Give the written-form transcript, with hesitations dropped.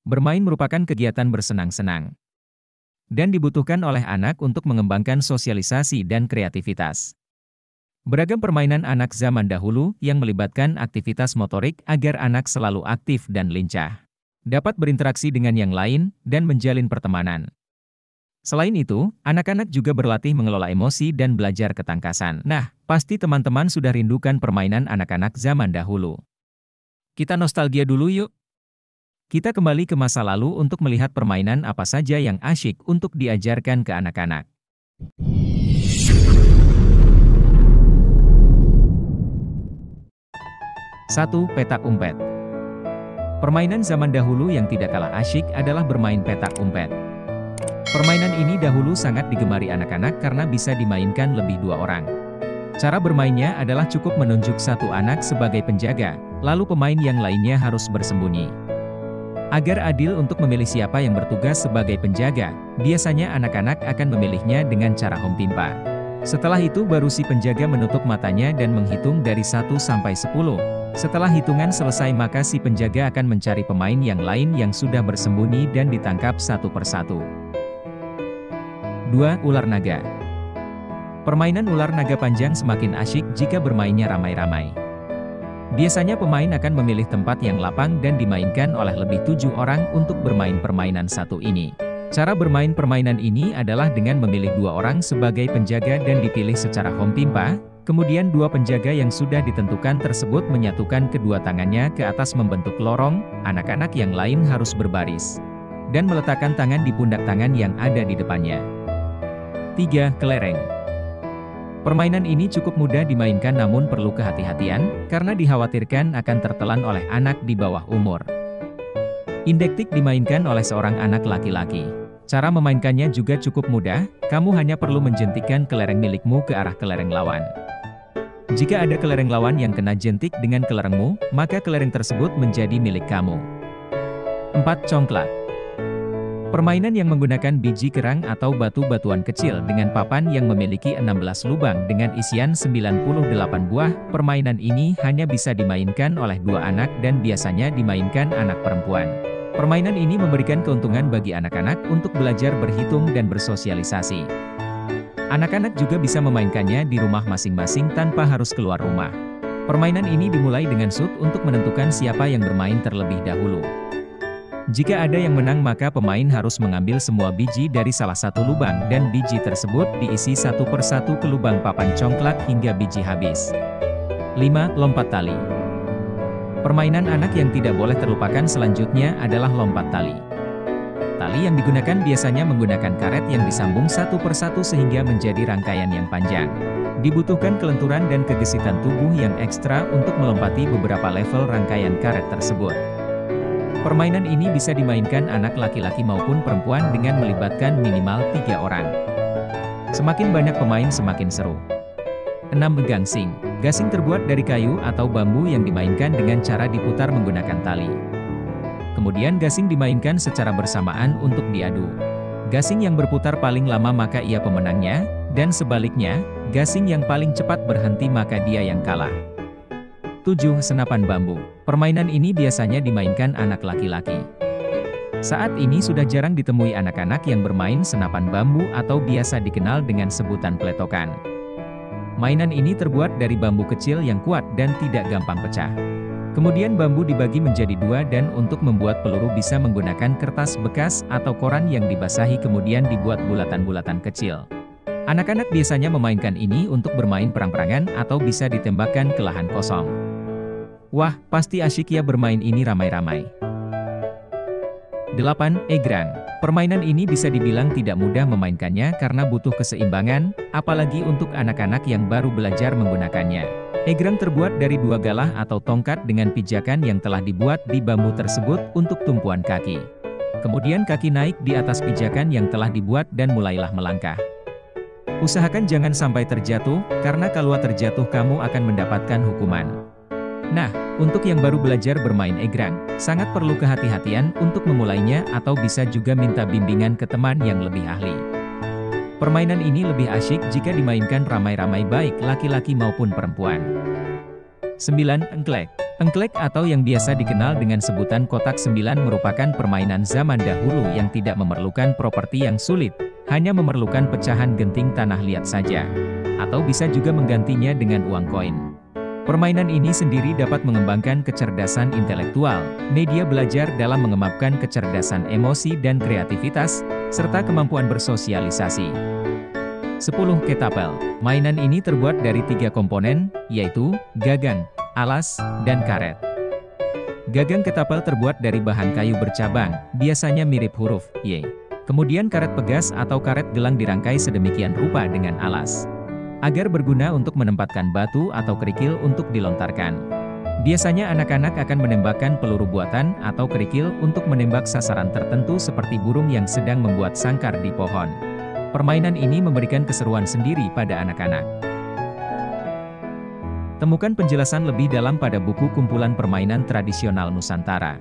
Bermain merupakan kegiatan bersenang-senang dan dibutuhkan oleh anak untuk mengembangkan sosialisasi dan kreativitas. Beragam permainan anak zaman dahulu yang melibatkan aktivitas motorik agar anak selalu aktif dan lincah, dapat berinteraksi dengan yang lain, dan menjalin pertemanan. Selain itu, anak-anak juga berlatih mengelola emosi dan belajar ketangkasan. Nah, pasti teman-teman sudah rindukan permainan anak-anak zaman dahulu. Kita nostalgia dulu yuk. Kita kembali ke masa lalu untuk melihat permainan apa saja yang asyik untuk diajarkan ke anak-anak. 1. Petak umpet. Permainan zaman dahulu yang tidak kalah asyik adalah bermain petak umpet. Permainan ini dahulu sangat digemari anak-anak karena bisa dimainkan lebih 2 orang. Cara bermainnya adalah cukup menunjuk satu anak sebagai penjaga, lalu pemain yang lainnya harus bersembunyi. Agar adil untuk memilih siapa yang bertugas sebagai penjaga, biasanya anak-anak akan memilihnya dengan cara hompimpa. Setelah itu baru si penjaga menutup matanya dan menghitung dari 1 sampai 10. Setelah hitungan selesai maka si penjaga akan mencari pemain yang lain yang sudah bersembunyi dan ditangkap satu persatu. 2. Ular naga. Permainan ular naga panjang semakin asyik jika bermainnya ramai-ramai. Biasanya pemain akan memilih tempat yang lapang dan dimainkan oleh lebih 7 orang untuk bermain permainan satu ini. Cara bermain permainan ini adalah dengan memilih 2 orang sebagai penjaga dan dipilih secara hompimpa, kemudian 2 penjaga yang sudah ditentukan tersebut menyatukan kedua tangannya ke atas membentuk lorong, anak-anak yang lain harus berbaris dan meletakkan tangan di pundak tangan yang ada di depannya. 3. Kelereng. Permainan ini cukup mudah dimainkan namun perlu kehati-hatian, karena dikhawatirkan akan tertelan oleh anak di bawah umur. Indektik dimainkan oleh seorang anak laki-laki. Cara memainkannya juga cukup mudah, kamu hanya perlu menjentikkan kelereng milikmu ke arah kelereng lawan. Jika ada kelereng lawan yang kena jentik dengan kelerengmu, maka kelereng tersebut menjadi milik kamu. 4. Congklak. Permainan yang menggunakan biji kerang atau batu-batuan kecil dengan papan yang memiliki 16 lubang dengan isian 98 buah. Permainan ini hanya bisa dimainkan oleh 2 anak dan biasanya dimainkan anak perempuan. Permainan ini memberikan keuntungan bagi anak-anak untuk belajar berhitung dan bersosialisasi. Anak-anak juga bisa memainkannya di rumah masing-masing tanpa harus keluar rumah. Permainan ini dimulai dengan shoot untuk menentukan siapa yang bermain terlebih dahulu. Jika ada yang menang maka pemain harus mengambil semua biji dari salah satu lubang dan biji tersebut diisi satu persatu ke lubang papan congklak hingga biji habis. 5. Lompat tali. Permainan anak yang tidak boleh terlupakan selanjutnya adalah lompat tali. Tali yang digunakan biasanya menggunakan karet yang disambung satu persatu sehingga menjadi rangkaian yang panjang. Dibutuhkan kelenturan dan kegesitan tubuh yang ekstra untuk melompati beberapa level rangkaian karet tersebut. Permainan ini bisa dimainkan anak laki-laki maupun perempuan dengan melibatkan minimal 3 orang. Semakin banyak pemain semakin seru. 6. Gangsing. Gasing terbuat dari kayu atau bambu yang dimainkan dengan cara diputar menggunakan tali. Kemudian gasing dimainkan secara bersamaan untuk diadu. Gasing yang berputar paling lama maka ia pemenangnya, dan sebaliknya, gasing yang paling cepat berhenti maka dia yang kalah. 7. Senapan bambu. Permainan ini biasanya dimainkan anak laki-laki. Saat ini sudah jarang ditemui anak-anak yang bermain senapan bambu atau biasa dikenal dengan sebutan pletokan. Mainan ini terbuat dari bambu kecil yang kuat dan tidak gampang pecah. Kemudian bambu dibagi menjadi 2 dan untuk membuat peluru bisa menggunakan kertas bekas atau koran yang dibasahi kemudian dibuat bulatan-bulatan kecil. Anak-anak biasanya memainkan ini untuk bermain perang-perangan atau bisa ditembakkan ke lahan kosong. Wah, pasti asyik ya bermain ini ramai-ramai. 8. Egrang. Permainan ini bisa dibilang tidak mudah memainkannya karena butuh keseimbangan, apalagi untuk anak-anak yang baru belajar menggunakannya. Egrang terbuat dari 2 galah atau tongkat dengan pijakan yang telah dibuat di bambu tersebut untuk tumpuan kaki. Kemudian kaki naik di atas pijakan yang telah dibuat dan mulailah melangkah. Usahakan jangan sampai terjatuh, karena kalau terjatuh kamu akan mendapatkan hukuman. Nah, untuk yang baru belajar bermain egrang, sangat perlu kehati-hatian untuk memulainya atau bisa juga minta bimbingan ke teman yang lebih ahli. Permainan ini lebih asyik jika dimainkan ramai-ramai baik laki-laki maupun perempuan. 9. Engklek. Engklek atau yang biasa dikenal dengan sebutan kotak 9 merupakan permainan zaman dahulu yang tidak memerlukan properti yang sulit, hanya memerlukan pecahan genting tanah liat saja. Atau bisa juga menggantinya dengan uang koin. Permainan ini sendiri dapat mengembangkan kecerdasan intelektual, media belajar dalam mengembangkan kecerdasan emosi dan kreativitas, serta kemampuan bersosialisasi. 10 ketapel. Mainan ini terbuat dari 3 komponen, yaitu gagang, alas, dan karet. Gagang ketapel terbuat dari bahan kayu bercabang, biasanya mirip huruf Y. Kemudian karet pegas atau karet gelang dirangkai sedemikian rupa dengan alas, agar berguna untuk menempatkan batu atau kerikil untuk dilontarkan. Biasanya anak-anak akan menembakkan peluru buatan atau kerikil untuk menembak sasaran tertentu seperti burung yang sedang membuat sangkar di pohon. Permainan ini memberikan keseruan sendiri pada anak-anak. Temukan penjelasan lebih dalam pada buku kumpulan permainan tradisional Nusantara.